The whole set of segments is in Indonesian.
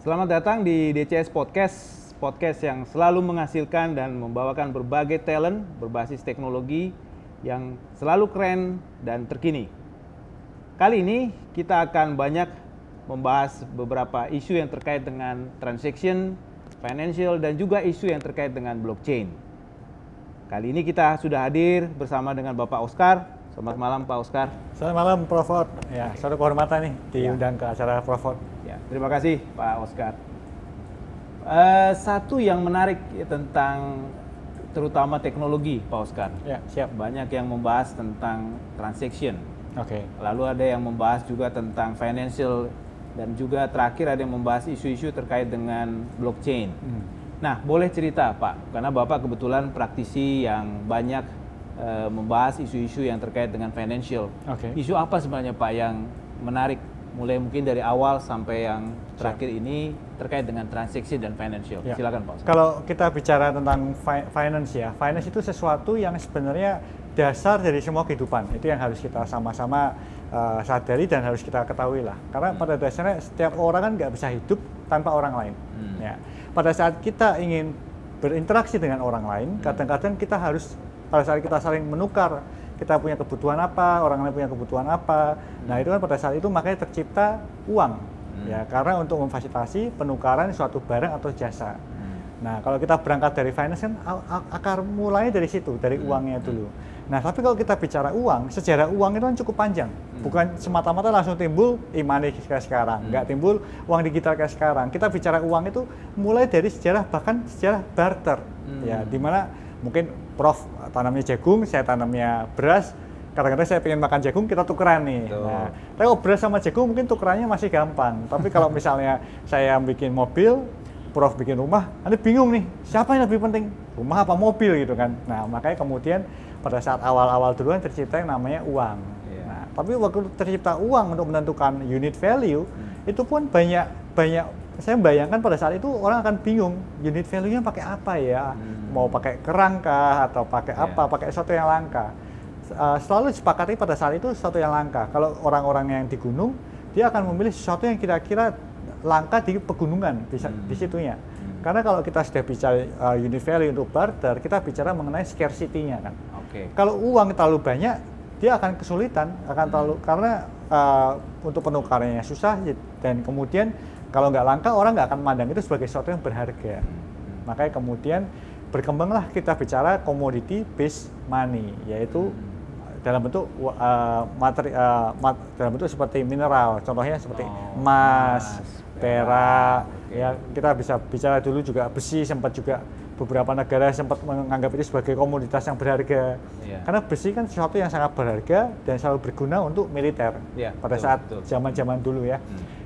Selamat datang di DCS Podcast yang selalu menghasilkan dan membawakan berbagai talent berbasis teknologi yang selalu keren dan terkini. Kali ini kita akan banyak membahas beberapa isu yang terkait dengan transaction, financial, dan juga isu yang terkait dengan blockchain. Kali ini kita sudah hadir bersama dengan Bapak Oscar. Selamat malam Pak Oscar. Selamat malam Prof. Ya, suatu kehormatan nih diundang ke acara Prof. Ya, terima kasih Pak Oscar. Satu yang menarik tentang terutama teknologi Pak Oscar. Ya, siap. Banyak yang membahas tentang transaction. Oke. Lalu ada yang membahas juga tentang financial dan juga terakhir ada yang membahas isu-isu terkait dengan blockchain. Nah, boleh cerita Pak, karena Bapak kebetulan praktisi yang banyak membahas isu-isu yang terkait dengan financial. Oke. Isu apa sebenarnya Pak yang menarik, mulai mungkin dari awal sampai yang terakhir ini terkait dengan transaksi dan financial? Ya. Silakan Pak Oscar. Kalau kita bicara tentang finance ya, finance itu sesuatu yang sebenarnya dasar dari semua kehidupan. Itu yang harus kita sama-sama sadari dan harus kita ketahui lah. Karena pada dasarnya setiap orang kan nggak bisa hidup tanpa orang lain. Ya. Pada saat kita ingin berinteraksi dengan orang lain, kadang-kadang kita harus pada saat kita saling menukar, kita punya kebutuhan apa, orang lain punya kebutuhan apa. Nah itu kan pada saat itu makanya tercipta uang, ya karena untuk memfasilitasi penukaran suatu barang atau jasa. Nah kalau kita berangkat dari finance kan akar mulanya dari situ, dari uangnya dulu. Nah tapi kalau kita bicara uang, sejarah uang itu kan cukup panjang, bukan semata-mata langsung timbul e-money kayak sekarang, nggak timbul uang digital kayak sekarang. Kita bicara uang itu mulai dari sejarah, bahkan sejarah barter, ya dimana mungkin Prof tanamnya jagung, saya tanamnya beras. Kadang-kadang saya pengen makan jagung, kita tukeran nih. Nah, tapi kalau beras sama jagung mungkin tukerannya masih gampang. Tapi kalau misalnya saya bikin mobil, Prof bikin rumah, nanti bingung nih, siapa yang lebih penting, rumah apa mobil gitu kan. Nah, makanya kemudian pada saat awal-awal duluan tercipta yang namanya uang. Nah, tapi waktu tercipta uang untuk menentukan unit value, itu pun banyak saya bayangkan pada saat itu orang akan bingung unit value-nya pakai apa ya, mau pakai kerang kah atau pakai apa, pakai sesuatu yang langka. Selalu disepakati pada saat itu sesuatu yang langka. Kalau orang-orang yang di gunung, dia akan memilih sesuatu yang kira-kira langka di pegunungan, di situnya. Karena kalau kita sudah bicara unit value untuk barter, kita bicara mengenai scarcity-nya kan. Kalau uang terlalu banyak, dia akan kesulitan, karena untuk penukarannya susah, dan kemudian kalau nggak langka, orang nggak akan memandang itu sebagai sesuatu yang berharga. Makanya kemudian berkembanglah kita bicara commodity based money, yaitu dalam bentuk dalam bentuk seperti mineral, contohnya seperti emas, perak. Ya kita bisa bicara dulu juga besi, sempat juga beberapa negara sempat menganggap itu sebagai komoditas yang berharga. Karena besi kan sesuatu yang sangat berharga dan selalu berguna untuk militer pada saat zaman-zaman dulu ya.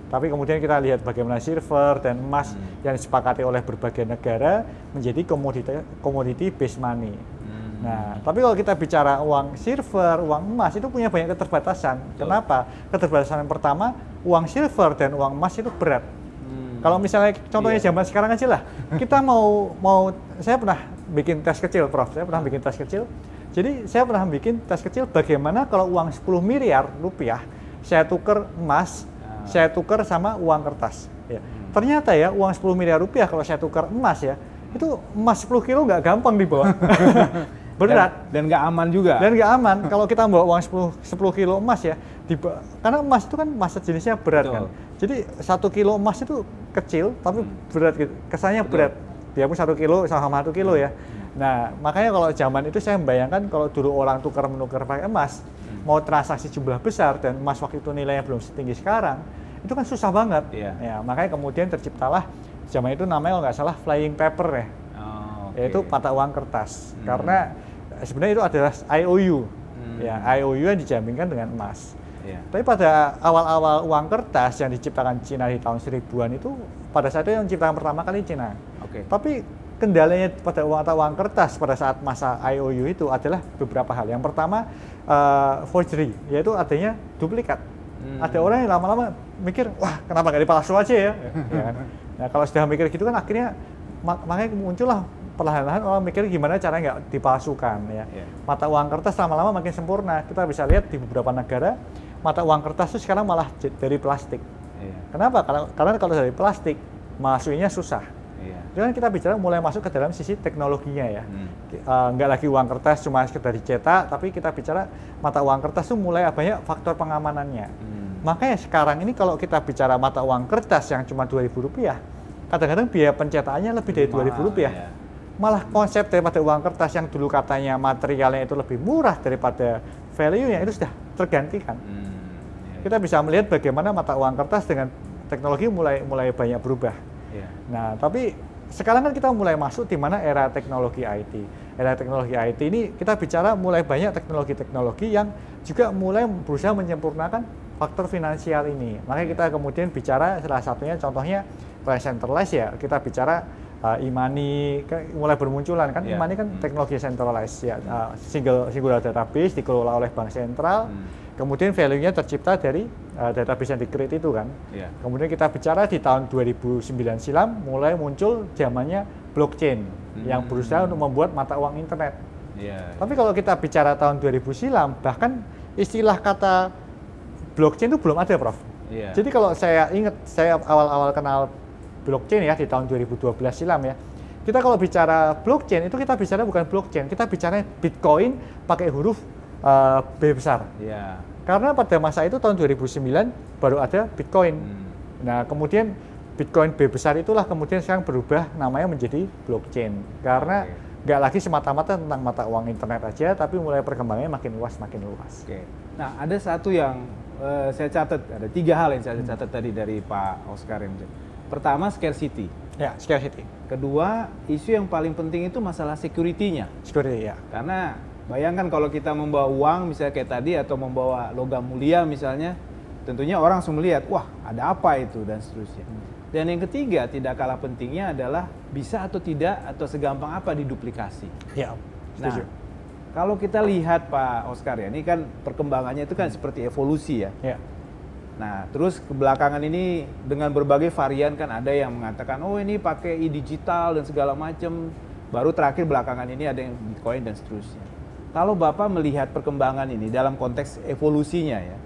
Tapi kemudian kita lihat bagaimana silver dan emas yang disepakati oleh berbagai negara menjadi commodity based money. Nah, tapi kalau kita bicara uang silver, uang emas itu punya banyak keterbatasan. Kenapa? Keterbatasan yang pertama, uang silver dan uang emas itu berat. Kalau misalnya contohnya zaman sekarang aja lah, kita saya pernah bikin tes kecil, Prof. Saya pernah bikin tes kecil. Jadi saya pernah bikin tes kecil bagaimana kalau uang 10 miliar rupiah saya tukar emas, saya tukar sama uang kertas. Ya. Ternyata ya uang 10 miliar rupiah kalau saya tukar emas ya, itu emas 10 kilo nggak gampang dibawa. Berat. Dan nggak aman juga. Dan nggak aman kalau kita bawa uang 10 kilo emas ya, karena emas itu kan masa jenisnya berat kan. Jadi 1 kilo emas itu kecil tapi berat gitu. Kesannya berat. Dia pun 1 kilo sama 1 kilo ya. Nah makanya kalau zaman itu saya membayangkan kalau dulu orang menukar pakai emas, mau transaksi jumlah besar dan emas waktu itu nilainya belum setinggi sekarang, itu kan susah banget. Ya, makanya kemudian terciptalah zaman itu namanya kalau nggak salah flying paper ya, yaitu mata uang kertas. Karena sebenarnya itu adalah IOU, ya IOU yang dijaminkan dengan emas. Tapi pada awal-awal uang kertas yang diciptakan Cina di tahun 1000-an itu, pada saat itu yang diciptakan pertama kali Cina. Tapi kendalanya pada uang kertas pada saat masa IOU itu adalah beberapa hal. Yang pertama forgery, yaitu adanya duplikat. Ada orang yang lama-lama mikir, wah kenapa nggak dipalsu aja ya? Nah kalau sudah mikir gitu kan akhirnya makanya muncullah perlahan-lahan orang mikir gimana caranya nggak dipalsukan ya. Mata uang kertas lama-lama makin sempurna. Kita bisa lihat di beberapa negara mata uang kertas itu sekarang malah dari plastik. Kenapa? Karena kalau dari plastik masukinnya susah. Jadi kan kita bicara mulai masuk ke dalam sisi teknologinya ya. Nggak lagi uang kertas cuma sekedar dicetak, tapi kita bicara mata uang kertas itu mulai banyak faktor pengamanannya. Makanya sekarang ini kalau kita bicara mata uang kertas yang cuma Rp2.000, kadang-kadang biaya pencetakannya lebih dari Rp2.000. Malah konsep daripada uang kertas yang dulu katanya materialnya itu lebih murah daripada value-nya itu sudah tergantikan. Kita bisa melihat bagaimana mata uang kertas dengan teknologi mulai banyak berubah. Nah, tapi sekarang kan kita mulai masuk di mana era teknologi IT. Era teknologi IT ini kita bicara mulai banyak teknologi-teknologi yang juga mulai berusaha menyempurnakan faktor finansial ini. Makanya kita kemudian bicara salah satunya contohnya centralized ya. Kita bicara e-money mulai bermunculan kan. E-money kan teknologi centralized ya, singular database dikelola oleh bank sentral. Kemudian value-nya tercipta dari database yang di-create itu kan. Kemudian kita bicara di tahun 2009 silam mulai muncul zamannya blockchain yang berusaha untuk membuat mata uang internet. Tapi kalau kita bicara tahun 2000 silam, bahkan istilah kata blockchain itu belum ada, Prof. Jadi kalau saya ingat, saya awal-awal kenal blockchain ya di tahun 2012 silam ya. Kita kalau bicara blockchain itu kita bicara bukan blockchain, kita bicara Bitcoin pakai huruf B besar. Karena pada masa itu tahun 2009 baru ada Bitcoin. Nah, kemudian Bitcoin B besar itulah kemudian sekarang berubah namanya menjadi blockchain. Karena nggak lagi semata-mata tentang mata uang internet aja, tapi mulai perkembangannya makin luas. Nah, ada satu yang saya catat, ada 3 hal yang saya catat tadi dari Pak Oscar. Pertama, scarcity. Ya, scarcity. Kedua, isu yang paling penting itu masalah security-nya. Security, ya. Karena bayangkan kalau kita membawa uang misalnya kayak tadi atau membawa logam mulia misalnya, tentunya orang langsung melihat, wah ada apa itu dan seterusnya. Dan yang ketiga tidak kalah pentingnya adalah bisa atau tidak atau segampang apa diduplikasi. Ya, setuju. Nah, kalau kita lihat Pak Oscar ya, ini kan perkembangannya itu kan seperti evolusi ya. Nah, terus kebelakangan ini dengan berbagai varian kan ada yang mengatakan, oh ini pakai e-digital dan segala macam. Baru terakhir belakangan ini ada yang Bitcoin dan seterusnya. Kalau Bapak melihat perkembangan ini dalam konteks evolusinya ya,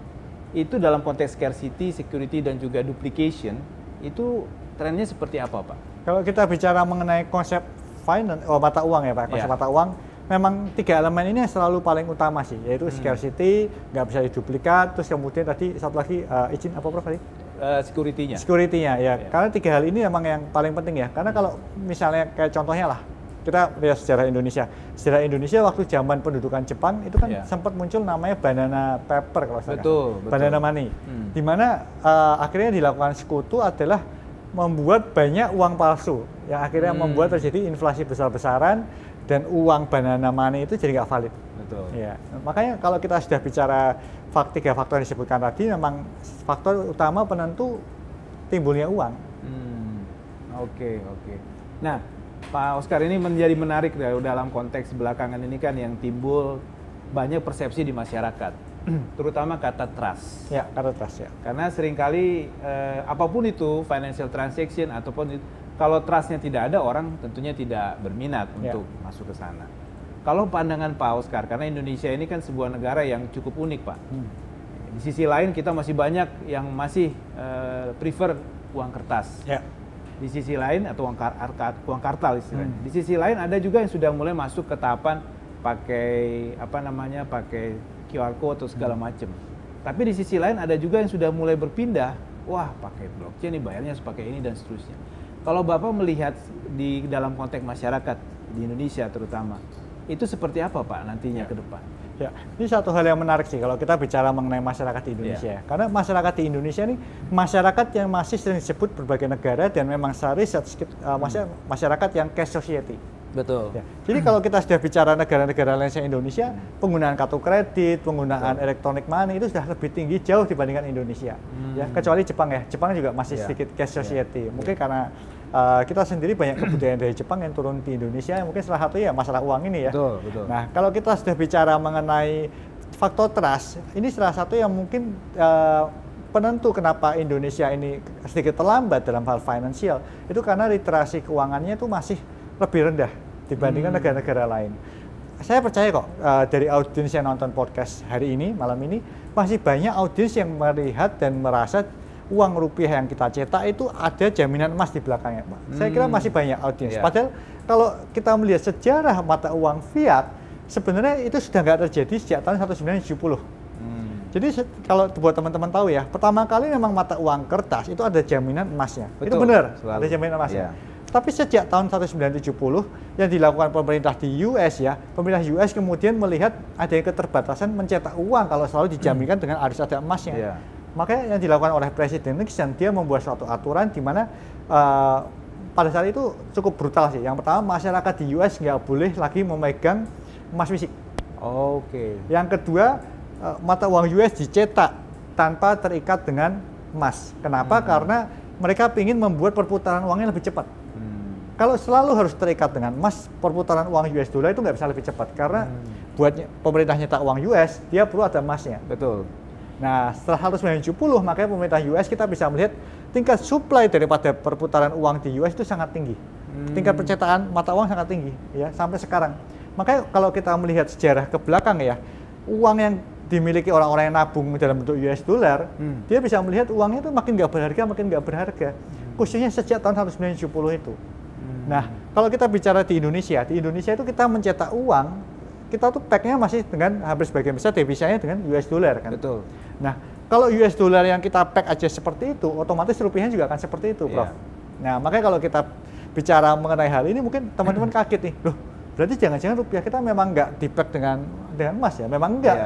itu dalam konteks scarcity, security dan juga duplication, itu trennya seperti apa Pak? Kalau kita bicara mengenai konsep finance, mata uang ya Pak, konsep mata uang, memang 3 elemen ini yang selalu paling utama sih, yaitu scarcity, nggak bisa diduplikat, terus kemudian tadi satu lagi izin apa Prof tadi? Security-nya. Security-nya ya, karena 3 hal ini memang yang paling penting ya, karena kalau misalnya kayak contohnya lah, kita lihat sejarah Indonesia. Sejarah Indonesia waktu zaman pendudukan Jepang itu kan sempat muncul namanya banana paper kalau saya betul. Banana money. Di mana akhirnya dilakukan sekutu adalah membuat banyak uang palsu yang akhirnya membuat terjadi inflasi besar-besaran dan uang banana money itu jadi nggak valid. Betul. Ya, makanya kalau kita sudah bicara 3 faktor yang disebutkan tadi, memang faktor utama penentu timbulnya uang. Oke. Nah, Pak Oscar, ini menjadi menarik dalam konteks belakangan ini kan yang timbul banyak persepsi di masyarakat, terutama kata trust. Ya, kata trust ya. Karena seringkali apapun itu financial transaction ataupun itu, kalau trustnya tidak ada, orang tentunya tidak berminat untuk masuk ke sana. Kalau pandangan Pak Oscar, karena Indonesia ini kan sebuah negara yang cukup unik Pak. Di sisi lain kita masih banyak yang masih prefer uang kertas. Di sisi lain atau uang kartal istilahnya. Di sisi lain ada juga yang sudah mulai masuk ke tahapan pakai pakai QR code atau segala macam. Tapi di sisi lain ada juga yang sudah mulai berpindah, wah pakai blockchain nih bayarnya pakai ini dan seterusnya. Kalau Bapak melihat di dalam konteks masyarakat di Indonesia terutama, itu seperti apa Pak nantinya ke depan? Ya, ini satu hal yang menarik sih kalau kita bicara mengenai masyarakat di Indonesia. Karena masyarakat di Indonesia ini masyarakat yang masih sering disebut berbagai negara dan memang riset masyarakat yang cash society. Betul. Ya. Jadi kalau kita sudah bicara negara-negara lainnya Indonesia, penggunaan kartu kredit, penggunaan electronic money itu sudah lebih tinggi jauh dibandingkan Indonesia. Ya, kecuali Jepang ya. Jepang juga masih sedikit cash society. Mungkin karena kita sendiri banyak kebudayaan dari Jepang yang turun di Indonesia, mungkin salah satu ya masalah uang ini ya. Betul. Nah, kalau kita sudah bicara mengenai faktor trust, ini salah satu yang mungkin penentu kenapa Indonesia ini sedikit terlambat dalam hal finansial, itu karena literasi keuangannya itu masih lebih rendah dibandingkan negara-negara lain. Saya percaya kok dari audiens yang nonton podcast hari ini, malam ini, masih banyak audiens yang melihat dan merasa uang rupiah yang kita cetak itu ada jaminan emas di belakangnya, Pak. Saya kira masih banyak audiens. Padahal kalau kita melihat sejarah mata uang fiat, sebenarnya itu sudah nggak terjadi sejak tahun 1970. Jadi kalau buat teman-teman tahu ya, pertama kali memang mata uang kertas itu ada jaminan emasnya. Betul, itu benar, selalu. ada jaminan emasnya. Tapi sejak tahun 1970 yang dilakukan pemerintah di US ya, pemerintah US kemudian melihat adanya keterbatasan mencetak uang kalau selalu dijaminkan dengan harus ada emasnya. Makanya yang dilakukan oleh Presiden Nixon, dia membuat suatu aturan di mana pada saat itu cukup brutal sih. Yang pertama, masyarakat di US nggak boleh lagi memegang emas fisik. Yang kedua, mata uang US dicetak tanpa terikat dengan emas. Kenapa? Karena mereka ingin membuat perputaran uangnya lebih cepat. Kalau selalu harus terikat dengan emas, perputaran uang US dollar itu nggak bisa lebih cepat. Karena buat pemerintah nyetak uang US, dia perlu ada emasnya. Betul. Nah, setelah 1970, makanya pemerintah US kita bisa melihat tingkat supply daripada perputaran uang di US itu sangat tinggi. Tingkat percetakan mata uang sangat tinggi, ya, sampai sekarang. Makanya kalau kita melihat sejarah ke belakang ya, uang yang dimiliki orang-orang yang nabung dalam bentuk US dollar, dia bisa melihat uangnya itu makin nggak berharga, khususnya sejak tahun 1970 itu. Nah, kalau kita bicara di Indonesia itu kita mencetak uang, kita tuh pack-nya masih dengan hampir sebagian besar devisanya dengan US dollar kan. Betul. Nah, kalau US dollar yang kita pack aja seperti itu, otomatis rupiahnya juga akan seperti itu, Prof. Nah, makanya kalau kita bicara mengenai hal ini, mungkin teman-teman kaget nih, loh, berarti jangan-jangan rupiah kita memang nggak di-pack dengan emas ya? Memang enggak.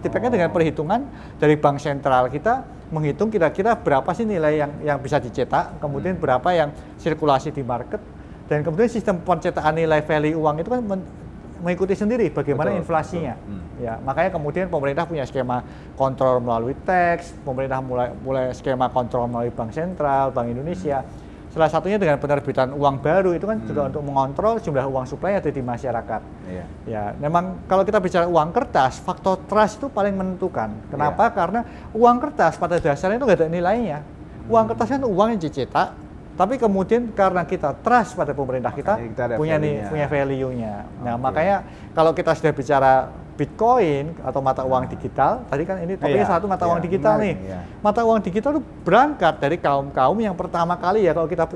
Di-pack-nya dengan perhitungan dari bank sentral kita, menghitung kira-kira berapa sih nilai yang bisa dicetak, kemudian berapa yang sirkulasi di market, dan kemudian sistem pencetakan nilai value uang itu kan mengikuti sendiri bagaimana inflasinya. Ya, makanya kemudian pemerintah punya skema kontrol melalui tax, pemerintah mulai skema kontrol melalui bank sentral, Bank Indonesia. Salah satunya dengan penerbitan uang baru itu kan juga untuk mengontrol jumlah uang supply yang ada di masyarakat. Ya, memang kalau kita bicara uang kertas, faktor trust itu paling menentukan. Kenapa? Karena uang kertas pada dasarnya itu nggak ada nilainya. Uang kertas kan uang yang dicetak, tapi kemudian karena kita trust pada pemerintah kita punya value-nya. Nah, makanya kalau kita sudah bicara Bitcoin atau mata uang digital, tadi kan ini topiknya satu mata uang digital nih. Mata uang digital itu berangkat dari kaum-kaum yang pertama kali ya, kalau kita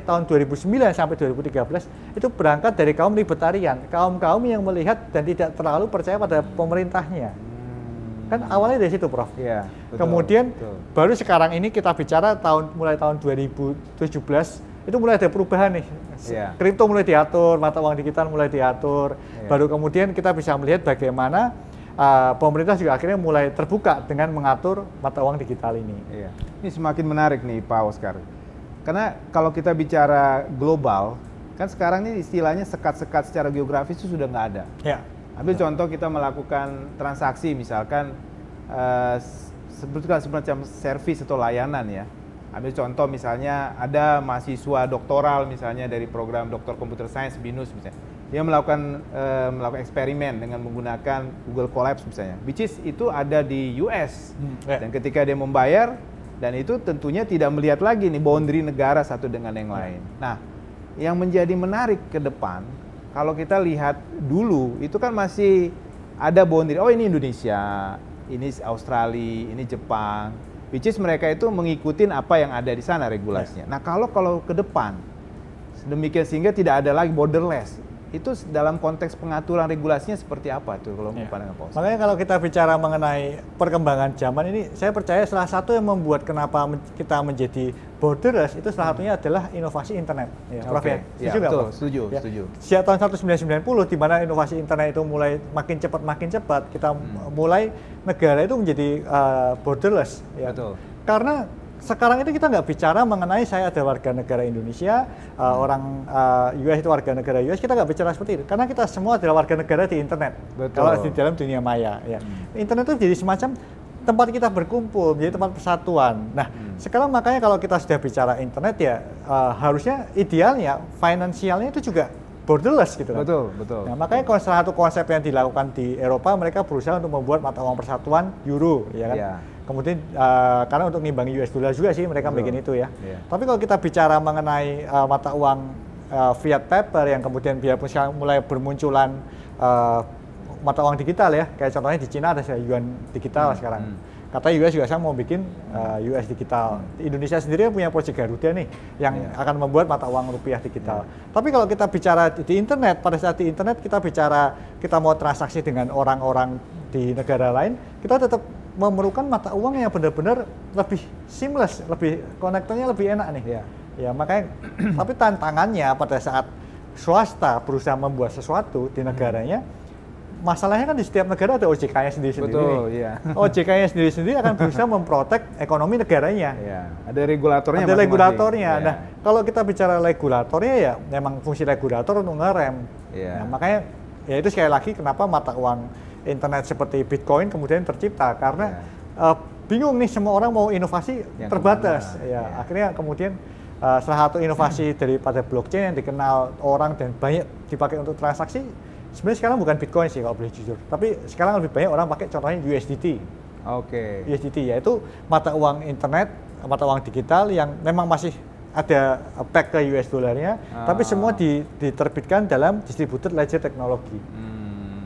tahun 2009 sampai 2013 itu berangkat dari kaum libertarian, kaum-kaum yang melihat dan tidak terlalu percaya pada pemerintahnya. Kan awalnya dari situ, Prof. Kemudian baru sekarang ini kita bicara mulai tahun 2017 itu mulai ada perubahan nih. Kripto mulai diatur, mata uang digital mulai diatur. Baru kemudian kita bisa melihat bagaimana pemerintah juga akhirnya mulai terbuka dengan mengatur mata uang digital ini. Ini semakin menarik nih, Pak Oscar. Karena kalau kita bicara global, kan sekarang ini istilahnya sekat-sekat secara geografis itu sudah nggak ada. Ambil contoh kita melakukan transaksi misalkan semacam servis atau layanan ya. Ambil contoh misalnya ada mahasiswa doktoral misalnya dari program Dr. Computer Science BINUS misalnya. Dia melakukan eksperimen dengan menggunakan Google Colabs misalnya. Which is itu ada di US. Dan ketika dia membayar dan itu tentunya tidak melihat lagi nih boundary negara satu dengan yang lain. Nah, yang menjadi menarik ke depan kalau kita lihat dulu itu kan masih ada boundary. Oh, ini Indonesia, ini Australia, ini Jepang. Which is mereka itu mengikuti apa yang ada di sana regulasinya. Nah, kalau ke depan demikian sehingga tidak ada lagi borderless. Itu dalam konteks pengaturan regulasinya seperti apa tuh kalau pandangan Pak Oscar? Makanya kalau kita bicara mengenai perkembangan zaman ini, saya percaya salah satu yang membuat kenapa kita menjadi borderless itu salah satunya adalah inovasi internet. Prof, setuju nggak, Prof? Setuju. Sejak tahun 1990 di mana inovasi internet itu mulai makin cepat kita mulai negara itu menjadi borderless. Betul. Karena sekarang itu kita nggak bicara mengenai saya ada warga negara Indonesia, orang US itu warga negara US, kita nggak bicara seperti itu. Karena kita semua adalah warga negara di internet. Kalau di dalam dunia maya. Internet itu jadi semacam tempat kita berkumpul, menjadi tempat persatuan. Nah, sekarang makanya kalau kita sudah bicara internet ya harusnya idealnya finansialnya itu juga borderless gitu kan. Betul. Nah, makanya salah satu konsep yang dilakukan di Eropa, mereka berusaha untuk membuat mata uang persatuan euro, ya kan. Kemudian karena untuk ngimbangi US dollar juga sih mereka bikin itu ya. Tapi kalau kita bicara mengenai mata uang fiat paper yang kemudian biarpun mulai bermunculan mata uang digital ya, kayak contohnya di Cina ada yuan digital sekarang. Kata US juga mau bikin US digital. Indonesia sendiri punya proyek Garuda nih yang akan membuat mata uang rupiah digital. Tapi kalau kita bicara di internet, pada saat di internet kita bicara kita mau transaksi dengan orang-orang di negara lain, kita tetap memerlukan mata uang yang benar-benar lebih seamless, lebih konektornya lebih enak nih. Ya makanya tapi tantangannya pada saat swasta berusaha membuat sesuatu di negaranya, masalahnya kan di setiap negara ada OJK-nya sendiri-sendiri. Betul, iya. OJK-nya sendiri-sendiri akan berusaha memprotek ekonomi negaranya. Iya, ada regulatornya. Ada regulatornya. Nah, kalau kita bicara regulatornya ya memang fungsi regulator untuk ngerem. Nah, makanya ya itu sekali lagi kenapa mata uang internet seperti Bitcoin kemudian tercipta karena bingung nih semua orang mau inovasi yang terbatas. Akhirnya kemudian salah satu inovasi daripada blockchain yang dikenal orang dan banyak dipakai untuk transaksi, sebenarnya sekarang bukan Bitcoin sih kalau boleh jujur, tapi sekarang lebih banyak orang pakai contohnya USDT. USDT yaitu mata uang internet, mata uang digital yang memang masih ada back ke US dollarnya, tapi semua diterbitkan dalam distributed ledger teknologi.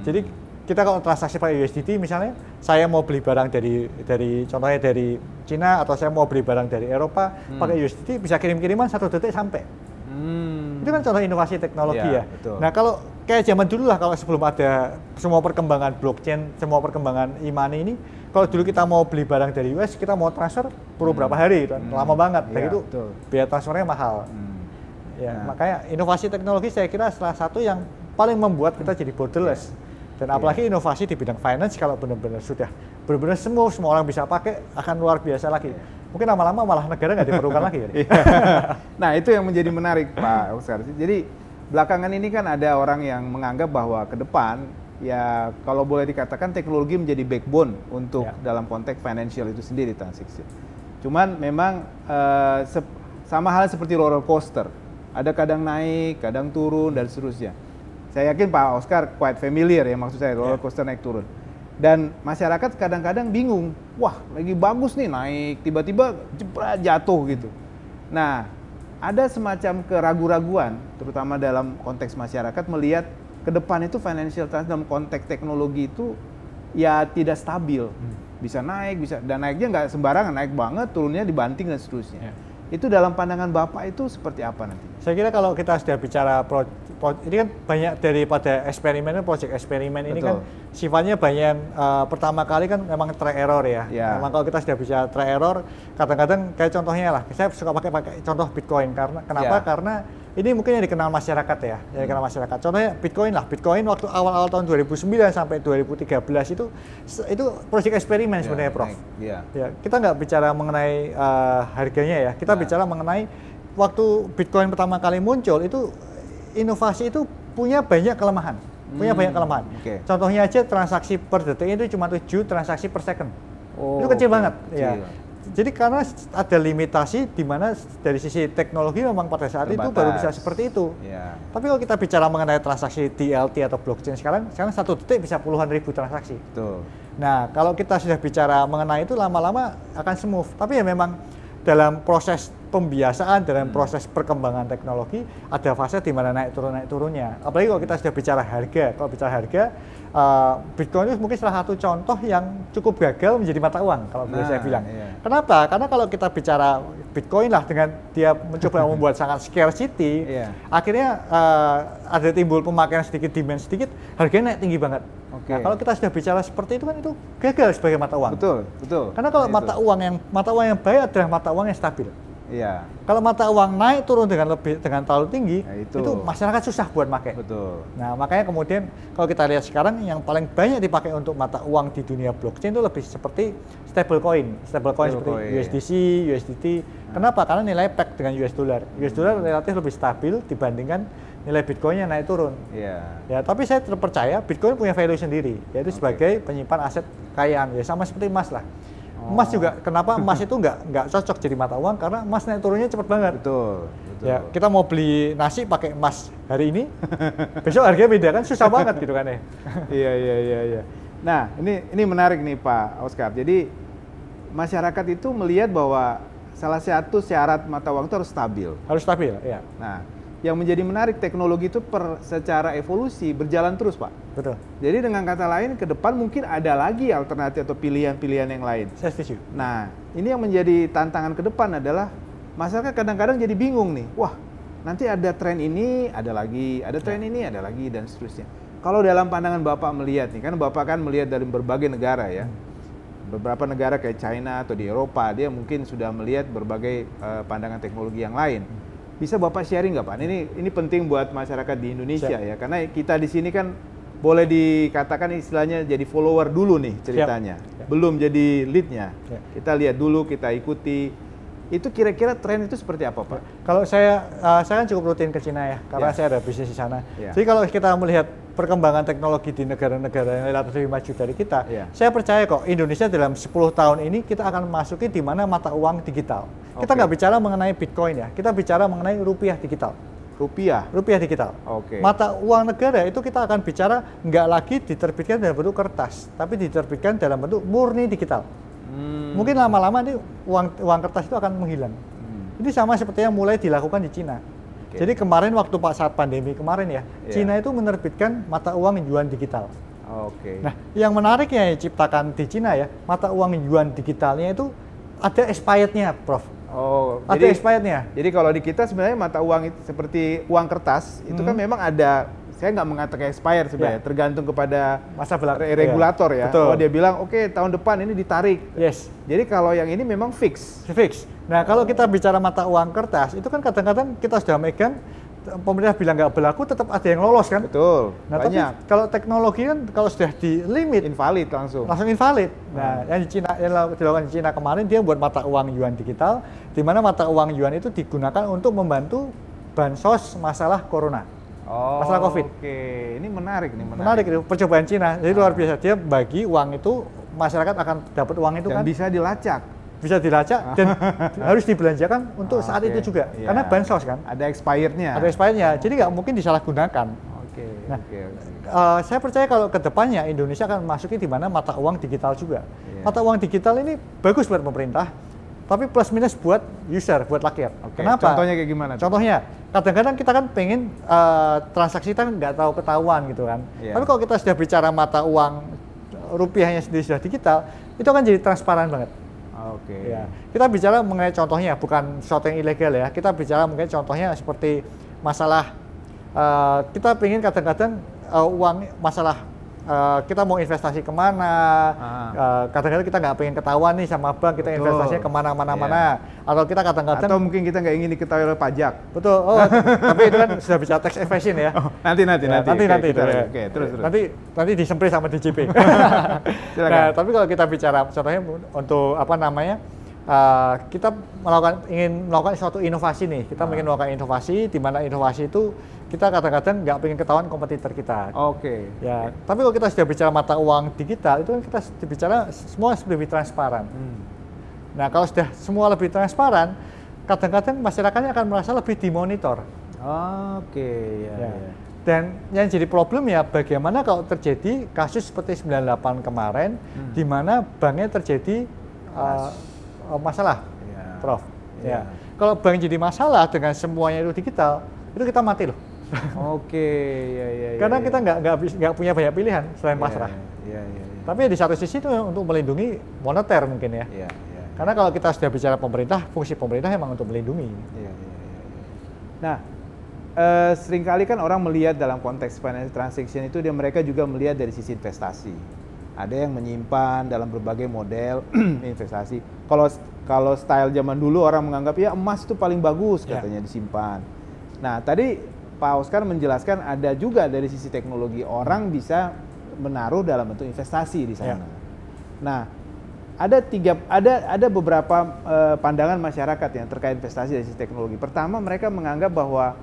Jadi kita kalau transaksi pakai USDT misalnya, saya mau beli barang dari contohnya dari Cina atau saya mau beli barang dari Eropa pakai USDT bisa kirim-kiriman 1 detik sampai. Itu kan contoh inovasi teknologi ya. Betul. Nah kalau kayak zaman dulu lah kalau sebelum ada semua perkembangan blockchain, semua perkembangan e-money ini, kalau dulu kita mau beli barang dari US, kita mau transfer perlu berapa hari, lama banget. Dan itu biaya transfernya mahal. Makanya inovasi teknologi saya kira salah satu yang paling membuat kita jadi borderless. Dan apalagi inovasi di bidang finance kalau benar-benar sudah benar-benar semua orang bisa pakai akan luar biasa lagi. Mungkin lama-lama malah negara nggak diperlukan lagi. Nah itu yang menjadi menarik Pak Oscar. Jadi belakangan ini kan ada orang yang menganggap bahwa ke depan ya kalau boleh dikatakan teknologi menjadi backbone untuk dalam konteks financial itu sendiri transaksi. Cuman memang sama halnya seperti roller coaster. Ada kadang naik, kadang turun dan seterusnya. Saya yakin Pak Oscar quite familiar ya maksud saya roller coaster naik turun. Dan masyarakat kadang-kadang bingung, wah lagi bagus nih naik, tiba-tiba jebret jatuh gitu. Nah, ada semacam keraguan-raguan, terutama dalam konteks masyarakat melihat ke depan itu financial transaction dalam konteks teknologi itu ya tidak stabil. Bisa naik, dan naiknya nggak sembarangan, naik banget, turunnya dibanting dan seterusnya. Itu dalam pandangan Bapak itu seperti apa nanti? Saya kira kalau kita sudah bicara ini kan banyak daripada eksperimen, project eksperimen ini kan sifatnya banyak pertama kali kan memang try error ya. Memang kalau kita sudah bicara try error, kadang-kadang kayak contohnya lah, saya suka pakai contoh Bitcoin karena kenapa? Karena ini mungkin yang dikenal masyarakat ya, yang dikenal masyarakat. Contohnya Bitcoin lah, Bitcoin waktu awal-awal tahun 2009 sampai 2013 itu proyek eksperimen sebenarnya, Prof. Ya, kita nggak bicara mengenai harganya ya, kita bicara mengenai waktu Bitcoin pertama kali muncul itu inovasi itu punya banyak kelemahan, Contohnya aja transaksi per detiknya itu cuma 7 transaksi per second, itu kecil banget. Ya. Jadi karena ada limitasi di mana dari sisi teknologi memang pada saat itu baru bisa seperti itu. Tapi kalau kita bicara mengenai transaksi DLT atau blockchain sekarang 1 detik bisa puluhan ribu transaksi. Nah kalau kita sudah bicara mengenai itu lama-lama akan smooth. Tapi ya memang dalam proses pembiasaan, dalam proses perkembangan teknologi ada fase di mana naik turunnya. Apalagi kalau kita sudah bicara harga. Kalau bicara harga, Bitcoin itu mungkin salah satu contoh yang cukup gagal menjadi mata uang kalau boleh saya bilang. Kenapa? Karena kalau kita bicara Bitcoin lah dengan dia mencoba membuat sangat scarcity, akhirnya ada timbul pemakaian sedikit, demand sedikit, harganya naik tinggi banget. Nah, kalau kita sudah bicara seperti itu kan itu gagal sebagai mata uang. Betul. Karena kalau mata uang yang baik adalah mata uang yang stabil. Kalau mata uang naik turun dengan terlalu tinggi, itu masyarakat susah buat pakai. Nah, makanya kemudian kalau kita lihat sekarang yang paling banyak dipakai untuk mata uang di dunia blockchain itu lebih seperti stablecoin seperti USDC, USDT. Kenapa? Karena nilai peg dengan US dollar. US dollar relatif lebih stabil dibandingkan nilai Bitcoin-nya naik turun. Ya, tapi saya terpercaya Bitcoin punya value sendiri, yaitu sebagai penyimpan aset kekayaan. Ya sama seperti emas lah. Emas juga, kenapa emas itu nggak cocok jadi mata uang? Karena emas naik turunnya cepat banget. Betul. Ya, kita mau beli nasi pakai emas hari ini, besok harganya beda kan, susah banget gitu kan ya. Iya. Nah, ini menarik nih Pak Oscar. Jadi masyarakat itu melihat bahwa salah satu syarat mata uang itu harus stabil. Harus stabil, ya. Nah, yang menjadi menarik teknologi itu secara evolusi berjalan terus, Pak. Betul. Jadi dengan kata lain ke depan mungkin ada lagi alternatif atau pilihan-pilihan yang lain. Saya setuju. Nah, ini yang menjadi tantangan ke depan adalah masyarakat kadang-kadang jadi bingung nih. Wah, nanti ada tren ini, ada lagi, ada tren ini, ada lagi, dan seterusnya. Kalau dalam pandangan Bapak melihat nih, kan Bapak kan melihat dari berbagai negara ya. Beberapa negara kayak China atau di Eropa, dia mungkin sudah melihat berbagai pandangan teknologi yang lain. Bisa Bapak sharing nggak, Pak? Ini penting buat masyarakat di Indonesia ya, karena kita di sini kan boleh dikatakan istilahnya jadi follower dulu nih ceritanya, belum jadi leadnya. Kita lihat dulu, kita ikuti. Itu kira-kira tren itu seperti apa, Pak? Kalau saya kan cukup rutin ke Cina ya, karena saya ada bisnis di sana. Jadi kalau kita melihat perkembangan teknologi di negara-negara yang relatif lebih maju dari kita, saya percaya kok Indonesia dalam 10 tahun ini kita akan masuki di mana mata uang digital. Kita nggak bicara mengenai Bitcoin ya, kita bicara mengenai rupiah digital. Rupiah digital. Mata uang negara itu kita akan bicara nggak lagi diterbitkan dalam bentuk kertas, tapi diterbitkan dalam bentuk murni digital. Mungkin lama-lama nih uang kertas itu akan menghilang. Ini sama seperti yang mulai dilakukan di Cina. Jadi kemarin waktu saat pandemi kemarin ya, Cina itu menerbitkan mata uang yuan digital. Nah, yang menariknya yang diciptakan di Cina ya, mata uang yuan digitalnya itu ada expirednya, Prof. Ada expirednya. Jadi kalau di kita sebenarnya mata uang itu seperti uang kertas itu kan memang ada. Saya nggak mengatakan expired sebenarnya, tergantung kepada masa regulator ya. Kalau dia bilang oke, tahun depan ini ditarik. Jadi kalau yang ini memang fix. Nah, kalau kita bicara mata uang kertas, itu kan kadang-kadang kita sudah megang, pemerintah bilang nggak berlaku, tetap ada yang lolos kan? Betul. Nah, tapi kalau teknologi kan kalau sudah di limit, invalid langsung invalid. Nah, yang di Cina, yang dilakukan di Cina kemarin, dia buat mata uang yuan digital, di mana mata uang yuan itu digunakan untuk membantu bansos masalah corona. Masalah COVID. Ini menarik nih. Menarik itu percobaan Cina. Jadi luar biasa, dia bagi uang itu, masyarakat akan dapat uang itu dan kan. Bisa dilacak dan harus dibelanjakan untuk saat itu juga. Karena bansos kan. Ada expirednya. Jadi nggak mungkin disalahgunakan. Saya percaya kalau ke depannya Indonesia akan masuki di mana mata uang digital juga. Mata uang digital ini bagus buat pemerintah, tapi plus minus buat user, buat rakyat. Kenapa? Contohnya kayak gimana? Contohnya, kadang-kadang kita kan pengen transaksi kita nggak tahu ketahuan gitu kan. Tapi kalau kita sudah bicara mata uang rupiahnya sendiri sudah digital, itu akan jadi transparan banget. Kita bicara mengenai contohnya, bukan sesuatu yang ilegal ya. Kita bicara mengenai contohnya seperti masalah kita pengen kadang-kadang uang masalah kita mau investasi kemana, kadang-kadang kita nggak pengen ketahuan nih sama bank, kita investasinya kemana-mana, atau kita kadang-kadang atau mungkin kita nggak ingin diketahui oleh pajak. Betul. Tapi itu kan sudah bicara tax evasion ya. Nanti. Terus. Nanti disemprit sama DJP. Nah, tapi kalau kita bicara contohnya untuk kita ingin melakukan suatu inovasi nih. Kita ingin melakukan inovasi, di mana inovasi itu kita kadang-kadang nggak pengen ketahuan kompetitor kita. Tapi kalau kita sudah bicara mata uang digital, itu kan kita bicara semua lebih transparan. Nah, kalau sudah semua lebih transparan, kadang-kadang masyarakatnya akan merasa lebih dimonitor. Dan yang jadi problem ya, bagaimana kalau terjadi kasus seperti 98 kemarin, di mana banknya terjadi masalah, Prof. Kalau bank jadi masalah dengan semuanya itu digital, itu kita mati loh. Karena kita nggak punya banyak pilihan selain pasrah. Tapi di satu sisi itu untuk melindungi moneter mungkin ya. Karena kalau kita sudah bicara pemerintah, fungsi pemerintah memang untuk melindungi. Nah, seringkali kan orang melihat dalam konteks financial transaction itu mereka juga melihat dari sisi investasi. Ada yang menyimpan dalam berbagai model investasi. Kalau style zaman dulu orang menganggap ya emas itu paling bagus katanya disimpan. Nah, tadi Pak Oscar menjelaskan ada juga dari sisi teknologi orang bisa menaruh dalam bentuk investasi di sana. Nah, ada beberapa pandangan masyarakat yang terkait investasi dari sisi teknologi. Pertama, mereka menganggap bahwa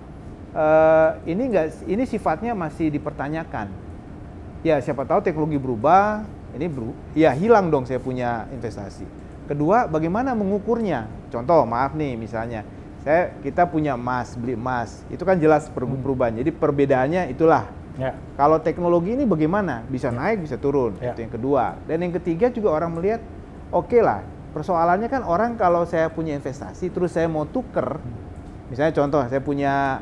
ini sifatnya masih dipertanyakan. Ya, siapa tahu teknologi berubah, hilang dong saya punya investasi. Kedua, bagaimana mengukurnya? Contoh, maaf nih misalnya, kita punya emas, beli emas, itu kan jelas perubahan. Jadi perbedaannya itulah. Kalau teknologi ini bagaimana? Bisa naik, bisa turun. Itu yang kedua. Dan yang ketiga juga orang melihat, oke lah, persoalannya kan orang kalau saya punya investasi, terus saya mau tuker, misalnya contoh, saya punya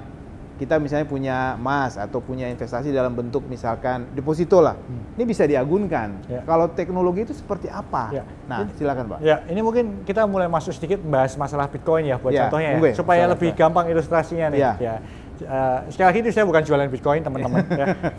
kita misalnya punya emas atau punya investasi dalam bentuk misalkan deposito lah, ini bisa diagunkan. Kalau teknologi itu seperti apa? Nah, silakan Pak. Ya, ini mungkin kita mulai masuk sedikit bahas masalah Bitcoin ya, buat contohnya ya, supaya lebih gampang ilustrasinya nih. Sekali lagi itu saya bukan jualan Bitcoin teman-teman,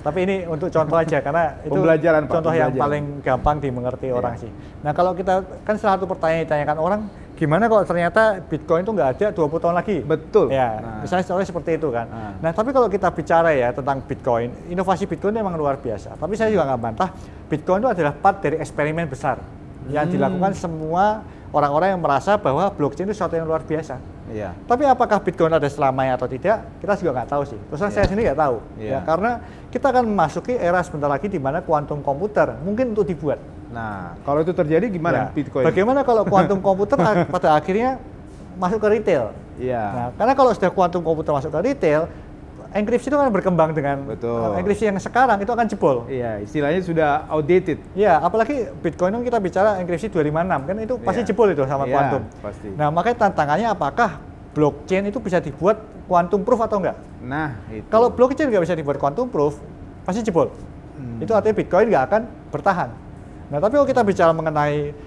tapi ini untuk contoh aja karena itu contoh yang paling gampang dimengerti orang sih. Nah, kalau kita kan salah satu pertanyaan ditanyakan orang, gimana kalau ternyata Bitcoin itu nggak ada 20 tahun lagi? Betul. Ya, misalnya contohnya seperti itu kan. Nah, tapi kalau kita bicara ya tentang Bitcoin, inovasi Bitcoin memang luar biasa. Tapi saya juga nggak bantah, Bitcoin itu adalah part dari eksperimen besar yang dilakukan semua orang-orang yang merasa bahwa blockchain itu sesuatu yang luar biasa. Tapi apakah Bitcoin ada selamanya atau tidak, kita juga nggak tahu sih. Terus saya sendiri nggak tahu. Ya, karena kita akan memasuki era sebentar lagi di mana kuantum komputer mungkin untuk dibuat. Nah, kalau itu terjadi gimana Bitcoin? Bagaimana kalau kuantum komputer pada akhirnya masuk ke retail? Nah, karena kalau sudah kuantum komputer masuk ke retail, enkripsi itu kan berkembang dengan enkripsi yang sekarang itu akan jebol. Istilahnya sudah outdated. Apalagi Bitcoin kita bicara enkripsi 256 kan itu pasti jebol itu sama kuantum. Nah, makanya tantangannya apakah blockchain itu bisa dibuat quantum proof atau enggak? Nah, itu. Kalau blockchain nggak bisa dibuat quantum proof, pasti jebol. Itu artinya Bitcoin nggak akan bertahan. Nah, tapi kalau kita bicara mengenai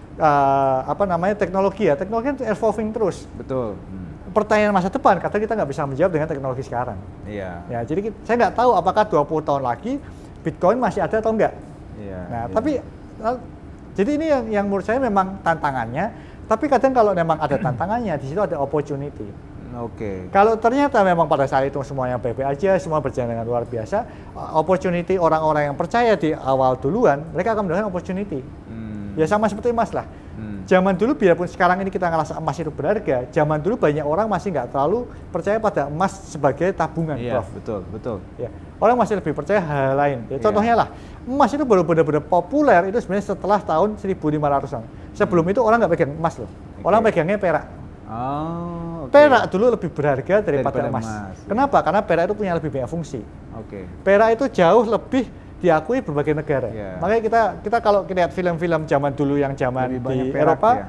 teknologi ya, teknologi kan evolving terus. Betul. Pertanyaan masa depan, kata kita nggak bisa menjawab dengan teknologi sekarang. Ya, jadi saya nggak tahu apakah 20 tahun lagi Bitcoin masih ada atau enggak. Tapi jadi ini yang menurut saya memang tantangannya. Tapi kadang kalau memang ada tantangannya, di situ ada opportunity. Kalau ternyata memang pada saat itu semuanya baik-baik aja, semua berjalan dengan luar biasa, opportunity orang-orang yang percaya di awal duluan, mereka akan mendapatkan opportunity. Ya sama seperti emas lah. Zaman dulu biarpun sekarang ini kita ngerasa emas itu berharga, zaman dulu banyak orang masih nggak terlalu percaya pada emas sebagai tabungan, Prof. Betul. Orang masih lebih percaya hal lain. Contohnya lah, emas itu baru benar-benar populer itu sebenarnya setelah tahun 1500-an. Sebelum itu orang nggak pegang emas loh. Orang pegangnya perak. Perak dulu lebih berharga daripada emas. Kenapa? Karena perak itu punya lebih banyak fungsi. Perak itu jauh lebih diakui berbagai negara. Makanya kita kalau lihat film-film zaman dulu yang zaman di Eropa,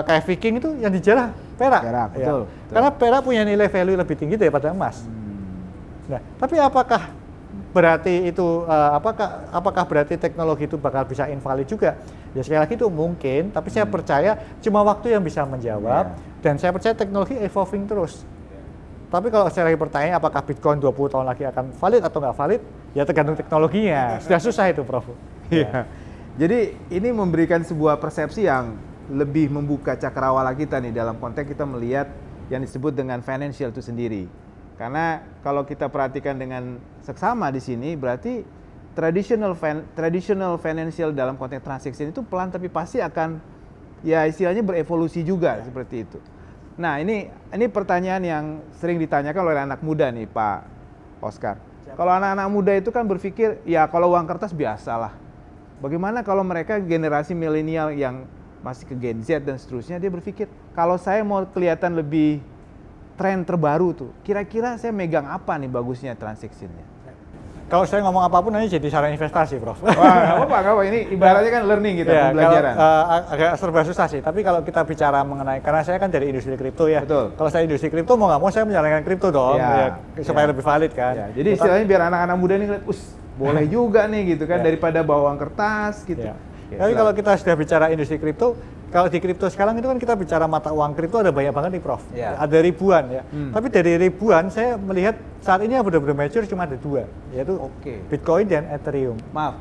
kayak Viking itu yang dijarah perak. Betul. Karena perak punya nilai value lebih tinggi daripada emas. Nah, tapi apakah berarti itu apakah berarti teknologi itu bakal bisa invalid juga? Ya sekali lagi itu mungkin, tapi saya percaya cuma waktu yang bisa menjawab dan saya percaya teknologi evolving terus. Tapi kalau saya lagi bertanya apakah Bitcoin 20 tahun lagi akan valid atau nggak valid, ya tergantung teknologinya. Sudah susah itu, Prof. Jadi ini memberikan sebuah persepsi yang lebih membuka cakrawala kita nih dalam konteks kita melihat yang disebut dengan financial itu sendiri. Karena kalau kita perhatikan dengan seksama di sini, berarti traditional financial dalam konteks transaksi itu pelan tapi pasti akan ya istilahnya berevolusi juga seperti itu. Nah ini pertanyaan yang sering ditanyakan oleh anak muda nih Pak Oscar. Kalau anak-anak muda itu kan berpikir ya kalau uang kertas biasalah. Bagaimana kalau mereka generasi milenial yang masih ke Gen Z dan seterusnya, dia berpikir kalau saya mau kelihatan lebih tren terbaru tuh, kira-kira saya megang apa nih bagusnya transaksinya? Kalau saya ngomong apapun nanti jadi saran investasi, Prof. Wah, nggak apa-apa. Ini ibaratnya kan learning gitu, pembelajaran. Agak serba susah sih, tapi kalau kita bicara mengenai, karena saya kan dari industri kripto ya. Betul. Kalau saya industri kripto mau nggak mau saya menjalankan kripto dong, supaya lebih valid kan. Jadi istilahnya biar anak-anak muda ini ngeliat, boleh juga nih gitu kan, daripada bawa uang kertas gitu. Tapi kalau kita sudah bicara industri kripto, kalau di kripto sekarang itu kan kita bicara mata uang kripto ada banyak banget nih, Prof. Ada ribuan ya. Tapi dari ribuan saya melihat saat ini yang benar-benar mature cuma ada dua, yaitu Bitcoin dan Ethereum. Maaf,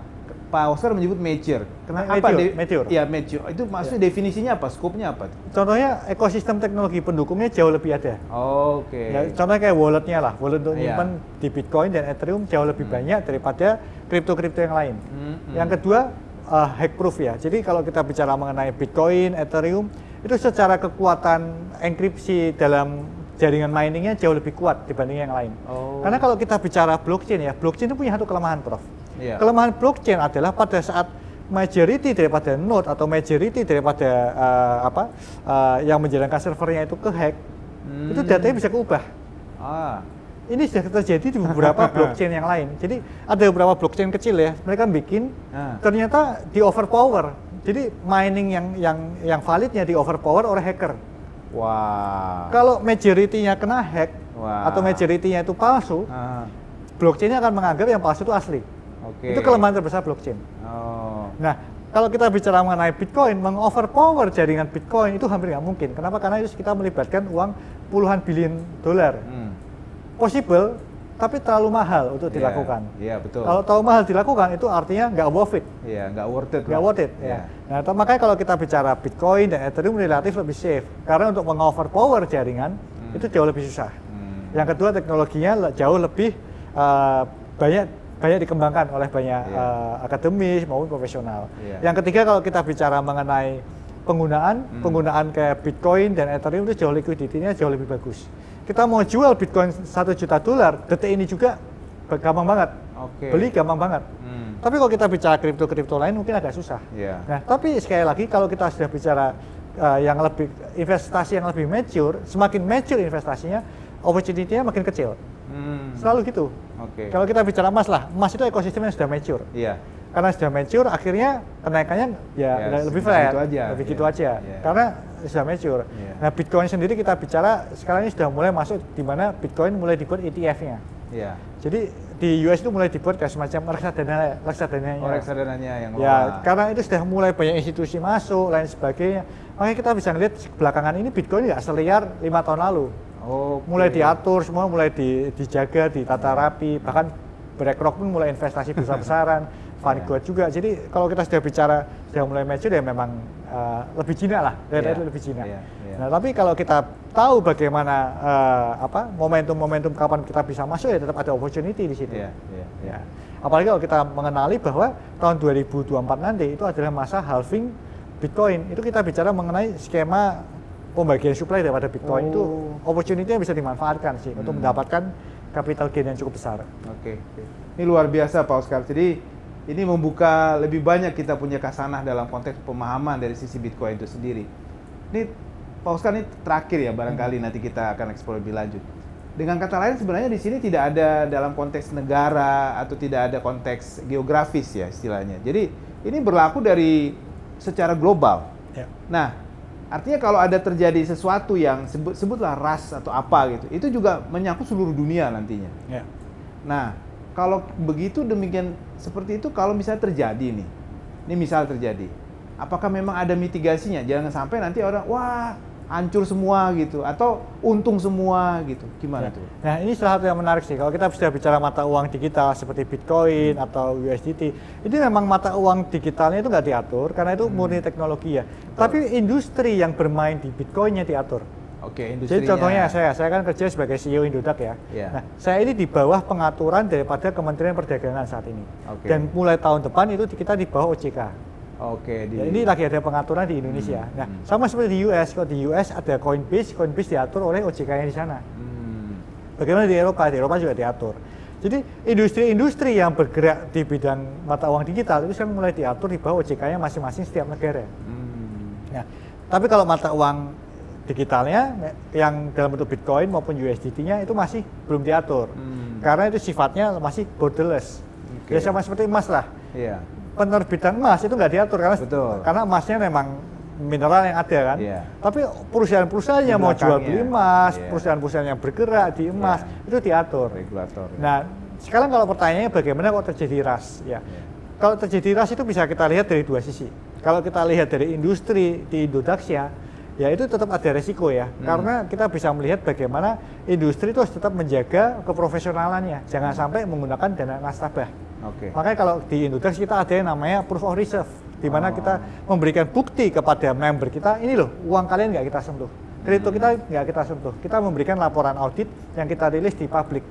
Pak Oscar menyebut mature. Kenapa? Mature. Iya, mature. Itu maksudnya definisinya apa? Skopnya apa? Contohnya ekosistem teknologi pendukungnya jauh lebih ada. Ya, contohnya kayak walletnya lah, wallet untuk nyimpan di Bitcoin dan Ethereum jauh lebih banyak daripada kripto-kripto yang lain. Yang kedua, hack proof ya. Jadi kalau kita bicara mengenai Bitcoin, Ethereum, itu secara kekuatan enkripsi dalam jaringan miningnya jauh lebih kuat dibanding yang lain. Karena kalau kita bicara blockchain ya, blockchain itu punya satu kelemahan, Prof. Kelemahan blockchain adalah pada saat majority daripada node atau majority daripada yang menjalankan servernya itu kehack, itu datanya bisa keubah. Ini sudah terjadi di beberapa blockchain yang lain. Jadi ada beberapa blockchain kecil ya, mereka bikin ternyata di overpower. Jadi mining yang validnya di overpower oleh hacker. Wah. Kalau majority-nya kena hack, Wah. atau majority-nya itu palsu, blockchain-nya akan menganggap yang palsu itu asli. Oke. Itu kelemahan terbesar blockchain. Oh. Nah, kalau kita bicara mengenai Bitcoin, mengoverpower jaringan Bitcoin itu hampir nggak mungkin. Kenapa? Karena itu kita melibatkan uang puluhan bilion dolar. Possible, tapi terlalu mahal untuk dilakukan. Iya, betul. Kalau terlalu mahal dilakukan, itu artinya nggak worth it. Iya, nggak worth it. Nggak worth it. Ya. Nah, makanya kalau kita bicara Bitcoin dan Ethereum relatif lebih safe. Karena untuk mengoverpower jaringan, itu jauh lebih susah. Yang kedua, teknologinya jauh lebih banyak dikembangkan oleh banyak akademis maupun profesional. Yang ketiga, kalau kita bicara mengenai penggunaan kayak Bitcoin dan Ethereum itu jauh liquidity-nya jauh lebih bagus. Kita mau jual Bitcoin $1 juta, detik ini juga gampang banget. Beli gampang banget. Tapi kalau kita bicara kripto lain mungkin agak susah. Nah, tapi sekali lagi kalau kita sudah bicara yang lebih investasi yang lebih mature, semakin mature investasinya, opportunity-nya makin kecil. Selalu gitu. Kalau kita bicara emas lah, emas itu ekosistemnya sudah mature. Karena sudah mature, akhirnya kenaikannya lebih flat, lebih gitu aja. Karena sudah mature. Nah, Bitcoin sendiri kita bicara sekarang ini sudah mulai masuk di mana Bitcoin mulai dibuat ETF-nya. Jadi di US itu mulai dibuat kayak semacam reksadananya. Reksadananya yang karena itu sudah mulai banyak institusi masuk, lain sebagainya. Makanya kita bisa ngelihat belakangan ini Bitcoin nggak seliar 5 tahun lalu. Mulai diatur, semua mulai dijaga, ditata rapi, bahkan BlackRock pun mulai investasi besar-besaran, Vanguard juga. Jadi kalau kita sudah bicara sudah mulai mature ya memang lebih jinak lah, lebih jinak. Nah, tapi kalau kita tahu bagaimana momentum-momentum kapan kita bisa masuk ya tetap ada opportunity di situ. Apalagi kalau kita mengenali bahwa tahun 2024 nanti itu adalah masa halving Bitcoin. Itu kita bicara mengenai skema pembagian supply daripada Bitcoin itu opportunity-nya bisa dimanfaatkan sih untuk mendapatkan capital gain yang cukup besar. Ini luar biasa Pak Oscar. Jadi ini membuka lebih banyak kita punya kasanah dalam konteks pemahaman dari sisi Bitcoin itu sendiri. Ini Pak Oscar ini terakhir ya barangkali nanti kita akan eksplor lebih lanjut. Dengan kata lain sebenarnya di sini tidak ada dalam konteks negara atau tidak ada konteks geografis ya istilahnya. Jadi ini berlaku dari secara global. Nah, artinya kalau ada terjadi sesuatu yang sebutlah ras atau apa gitu, itu juga menyangkut seluruh dunia nantinya. Nah, kalau begitu demikian seperti itu, kalau misalnya terjadi nih, ini misal terjadi, apakah memang ada mitigasinya? Jangan sampai nanti orang, wah hancur semua gitu, atau untung semua gitu, gimana tuh? Nah, ini salah satu yang menarik sih, kalau kita sudah bicara mata uang digital seperti Bitcoin atau USDT, ini memang mata uang digitalnya itu nggak diatur, karena itu murni teknologi ya. Tapi industri yang bermain di Bitcoinnya diatur. Industrinya. Jadi contohnya saya kan kerja sebagai CEO Indodax ya. Nah, saya ini di bawah pengaturan daripada Kementerian Perdagangan saat ini. Dan mulai tahun depan itu kita di bawah OJK. Ini lagi ada pengaturan di Indonesia. Nah, sama seperti di US, kalau di US ada Coinbase diatur oleh OJK-nya di sana. Bagaimana di Eropa juga diatur. Jadi industri-industri yang bergerak di bidang mata uang digital itu sekarang mulai diatur di bawah OJK-nya masing-masing setiap negara. Nah, tapi kalau mata uang digitalnya yang dalam bentuk Bitcoin maupun USDT-nya itu masih belum diatur. Karena itu sifatnya masih borderless. Ya sama seperti emas lah. Penerbitan emas itu nggak diatur karena emasnya memang mineral yang ada kan. Tapi perusahaan-perusahaan yang mau jual beli emas, perusahaan-perusahaan yang bergerak di emas itu diatur. Regulator. Nah, sekarang kalau pertanyaannya bagaimana kok terjadi ras? Kalau terjadi ras itu bisa kita lihat dari dua sisi. Kalau kita lihat dari industri di Indodax ya itu tetap ada resiko ya. Karena kita bisa melihat bagaimana industri itu harus tetap menjaga keprofesionalannya. Jangan sampai menggunakan dana nasabah. Makanya kalau di Indodax kita ada yang namanya proof of reserve, di mana kita memberikan bukti kepada member kita, ini loh uang kalian nggak kita sentuh, kripto kita nggak kita sentuh. Kita memberikan laporan audit yang kita rilis di publik.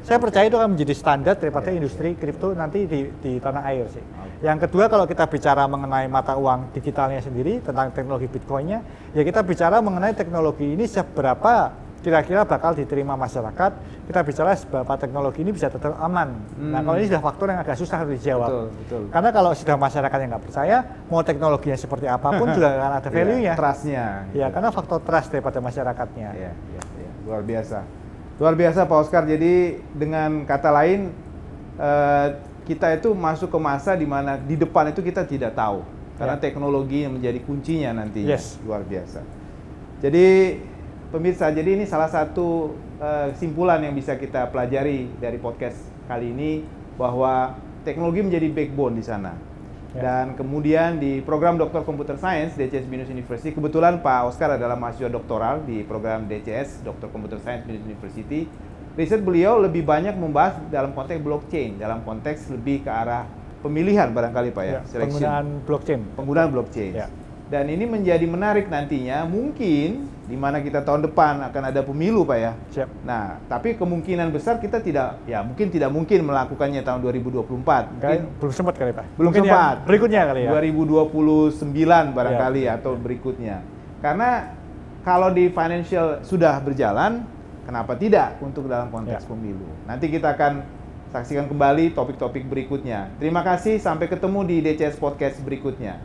Saya percaya itu akan menjadi standar daripada industri kripto nanti di tanah air sih. Yang kedua, kalau kita bicara mengenai mata uang digitalnya sendiri tentang teknologi Bitcoinnya, ya kita bicara mengenai teknologi ini seberapa kira-kira bakal diterima masyarakat. Kita bicara seberapa teknologi ini bisa tetap aman. Nah, kalau ini sudah faktor yang agak susah untuk dijawab. Karena kalau sudah masyarakat yang nggak percaya, mau teknologinya seperti apapun juga akan ada value-nya. Trust-nya. Ya, karena faktor trust daripada masyarakatnya. Luar biasa. Luar biasa Pak Oscar. Jadi dengan kata lain, kita itu masuk ke masa di mana di depan itu kita tidak tahu. Karena teknologi yang menjadi kuncinya nantinya. Luar biasa. Jadi pemirsa, jadi ini salah satu kesimpulan yang bisa kita pelajari dari podcast kali ini bahwa teknologi menjadi backbone di sana. Dan kemudian di program Dr. Computer Science DCS Binus University, kebetulan Pak Oscar adalah mahasiswa doktoral di program DCS Dr. Computer Science Binus University. Riset beliau lebih banyak membahas dalam konteks blockchain, dalam konteks lebih ke arah pemilihan barangkali Pak ya, penggunaan blockchain. Penggunaan blockchain. Ya. Dan ini menjadi menarik nantinya, mungkin di mana kita tahun depan akan ada pemilu Pak ya. Siap. Nah, tapi kemungkinan besar kita tidak mungkin melakukannya tahun 2024. Mungkin Belum sempat kali Pak. Belum Mungkin sempat. Berikutnya kali ya. 2029 barangkali atau berikutnya. Karena kalau di financial sudah berjalan, kenapa tidak untuk dalam konteks pemilu? Nanti kita akan saksikan kembali topik-topik berikutnya. Terima kasih, sampai ketemu di DCS Podcast berikutnya.